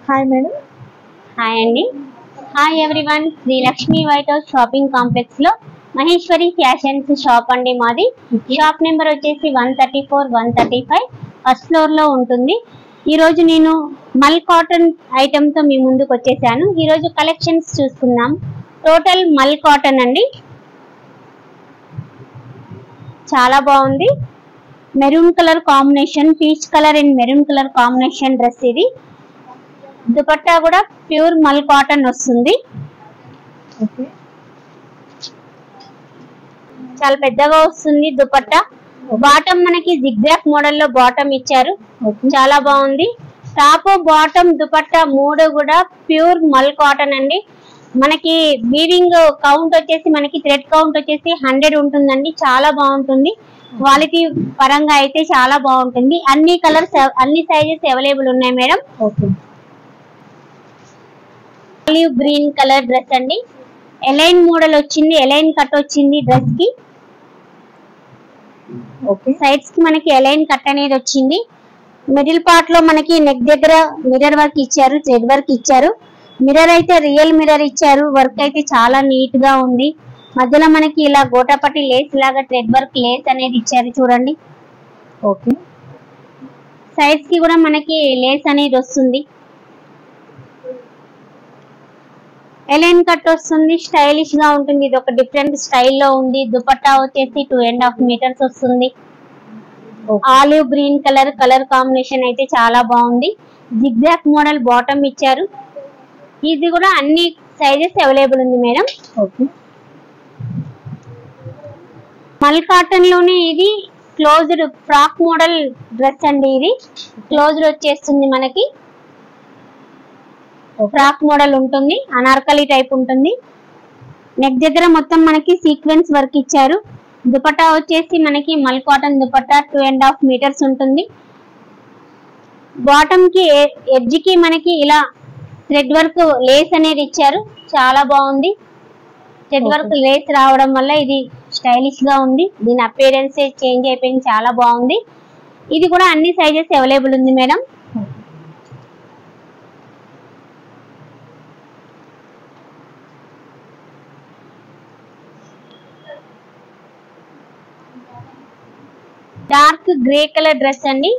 Hi madam. Hi అండి. Hi everyone. Sri Lakshmi white house shopping complex లో Maheshwari fashions shop అండి మాది. షాప్ నెంబర్ వచ్చేసి 134, 135 ఫస్ట్ ఫ్లోర్ లో ఉంటుంది. ఈ రోజు నేను మల్ కాటన్ ఐటమ్ తో మీ ముందుకు వచ్చేసాను. ఈ రోజు కలెక్షన్స్ చూసుకుందాం. టోటల్ మల్ కాటన్ అండి, చాలా బాగుంది. Maroon colour combination, peach colour and maroon colour combination dress ఇది. దుపట్టా కూడా ప్యూర్ మల్ కాటన్ వస్తుంది. చాలా పెద్దగా వస్తుంది దుపట్టా. బాటమ్ మనకి జిగ్జాగ్ మోడల్ లో బాటమ్ ఇచ్చారు, చాలా బాగుంది. టాప్ బాటమ్ దుపట్టా మూడు కూడా ప్యూర్ మల్ కాటన్ అండి. మనకి వీవింగ్ కౌంట్ వచ్చేసి మనకి థ్రెడ్ కౌంట్ వచ్చేసి 100 ఉంటుందండి. చాలా బాగుంటుంది. క్వాలిటీ పరంగా అయితే చాలా బాగుంటుంది. అన్ని కలర్స్ అన్ని సైజెస్ అవైలబుల్ ఉన్నాయి madam. Olive green colour dress అండి. ఎలైన్ మోడల్ వచ్చింది, ఎలైన్ కట్ వచ్చింది డ్రెస్ కి. సైడ్స్ కి మనకి ఎలైన్ కట్ అనేది వచ్చింది. మిడిల్ పార్ట్ లో మనకి నెక్ దగ్గర మిర్రర్ వర్క్ ఇచ్చారు, థ్రెడ్ వర్క్ ఇచ్చారు. మిర్రర్ అయితే రియల్ మిర్రర్ ఇచ్చారు. వర్క్ అయితే చాలా నీట్ గా ఉంది. మధ్యలో మనకి ఇలా గోటాపట్టి లేస్ లాగా థ్రెడ్ వర్క్ లేస్ అనేది ఇచ్చారు చూడండి. సైడ్స్ కి కూడా మనకి లేస్ అనేది వస్తుంది. ఎలైన్ కట్ వస్తుంది, స్టైలిష్ గా ఉంటుంది. ఇది ఒక డిఫరెంట్ స్టైల్లో ఉంది. దుపట్టా వచ్చేసి 2.5 మీటర్స్ వస్తుంది. ఆలివ్ గ్రీన్ కలర్ కాంబినేషన్ అయితే చాలా బాగుంది. జిగ్జాగ్ మోడల్ బాటమ్ ఇచ్చారు. ఇది కూడా అన్ని సైజెస్ అవైలబుల్ ఉంది మేడం. మల్ కాటన్ లోనే ఇది క్లోజ్డ్ ఫ్రాక్ మోడల్ డ్రెస్ అండి. ఇది క్లోజ్డ్ వచ్చేస్తుంది మనకి. ఫ్రాక్ మోడల్ ఉంటుంది, అనార్కలి టైప్ ఉంటుంది. నెక్ దగ్గర మొత్తం మనకి సీక్వెన్స్ వర్క్ ఇచ్చారు. దుపట్టా వచ్చేసి మనకి మల్ కాటన్ దుపట్టా 2.5 మీటర్స్ ఉంటుంది. బాటమ్ కి ఎడ్జ్ కి మనకి ఇలా థ్రెడ్ వర్క్ లేస్ అనేది ఇచ్చారు, చాలా బాగుంది. థ్రెడ్ వర్క్ లేస్ రావడం వల్ల ఇది స్టైలిష్ గా ఉంది. దీని అపియరెన్స్ చేంజ్ అయిపోయింది, చాలా బాగుంది. ఇది కూడా అన్ని సైజెస్ అవైలబుల్ ఉంది madam. Dark grey colour dress అండి.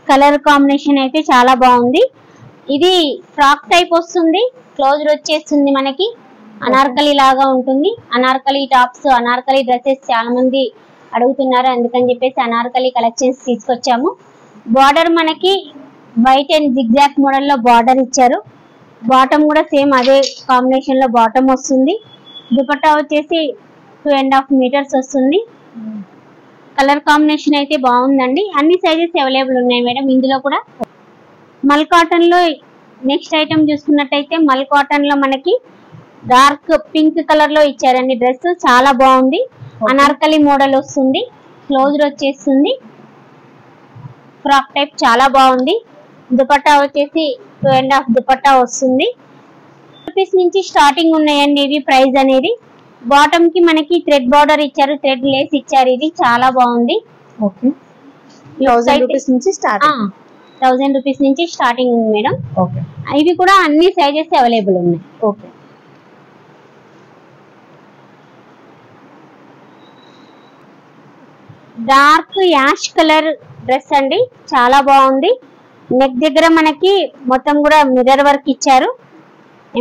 కలర్ కాంబినేషన్ అయితే చాలా బాగుంది. ఇది ఫ్రాక్ టైప్ వస్తుంది, క్లోజ్డ్ వచ్చేస్తుంది మనకి. అనార్కలి లాగా ఉంటుంది. అనార్కలి టాప్స్, అనార్కలి డ్రెస్సెస్ చాలా మంది అడుగుతున్నారు, అందుకని చెప్పేసి అనార్కలి కలెక్షన్స్ తీసుకొచ్చాము. బార్డర్ మనకి వైట్ అండ్ జిగ్జాగ్ మోడల్ లో బార్డర్ ఇచ్చారు. బాటమ్ కూడా సేమ్ అదే కాంబినేషన్ లో బాటమ్ వస్తుంది. దుపట్టా వచ్చేసి 2.5 మీటర్స్ వస్తుంది. కలర్ కాంబినేషన్ అయితే బాగుందండి. అన్ని సైజెస్ అవైలబుల్ ఉన్నాయి మేడం. ఇందులో కూడా మల్ కాటన్ లో నెక్స్ట్ ఐటమ్ చూసుకున్నట్టయితే మల్ కాటన్ లో మనకి డార్క్ పింక్ కలర్ లో ఇచ్చారండి డ్రెస్, చాలా బాగుంది. అనార్కలి మోడల్ వస్తుంది, క్లోజ్డ్ వచ్చేస్తుంది. ఫ్రాక్ టైప్ చాలా బాగుంది. దుపట్టా వచ్చేసి 2.5 దుపట్టా వస్తుంది. రూపీస్ నుంచి స్టార్టింగ్ ఉన్నాయండి ఇవి ప్రైస్ అనేది. బాటమ్ కి మనకి థ్రెడ్ బార్డర్ ఇచ్చారు, థ్రెడ్ లేస్ ఇచ్చారు. ఇది చాలా బాగుంది. 1000 రూపీస్ నుంచి స్టార్ట్. 1000 రూపీస్ నుంచి స్టార్టింగ్ ఉంది మేడం. ఇవి కూడా అన్ని సైజెస్ అవైలబుల్ ఉన్నాయి. డార్క్ యాష్ కలర్ డ్రెస్ అండి, చాలా బాగుంది. నెక్ దగ్గర మనకి మొత్తం కూడా మిర్రర్ వర్క్ ఇచ్చారు,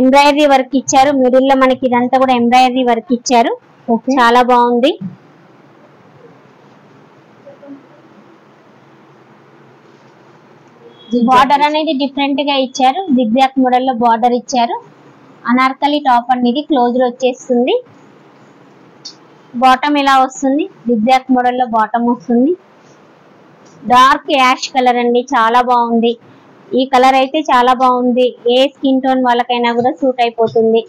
ఎంబ్రాయిడరీ వర్క్ ఇచ్చారు. మిడిల్ లో మనకి ఇదంతా కూడా ఎంబ్రాయిడరీ వర్క్ ఇచ్చారు, చాలా బాగుంది. బార్డర్ అనేది డిఫరెంట్ గా ఇచ్చారు, జిగ్జాగ్ మోడల్ లో బార్డర్ ఇచ్చారు. అనార్కలి టాప్ అనేది క్లోజ్డ్ వచ్చేస్తుంది. బాటమ్ ఇలా వస్తుంది, జిగ్జాగ్ మోడల్ లో బాటమ్ వస్తుంది. డార్క్ యాష్ కలర్ అండి, చాలా బాగుంది. ఈ కలర్ అయితే చాలా బాగుంది. ఏ స్కిన్ టోన్ వాళ్ళకైనా కూడా సూట్ అయిపోతుంది.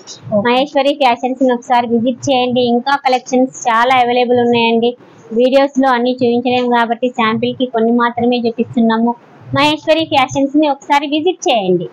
మహేశ్వరి ఫ్యాషన్స్ ని ఒకసారి విజిట్ చేయండి. ఇంకా కలెక్షన్స్ చాలా అవైలబుల్ ఉన్నాయండి. వీడియోస్ లో అన్ని చూపించలేము కాబట్టి శాంపిల్ కి కొన్ని మాత్రమే చూపిస్తున్నాము. మహేశ్వరి ఫ్యాషన్స్ ని ఒకసారి విజిట్ చేయండి.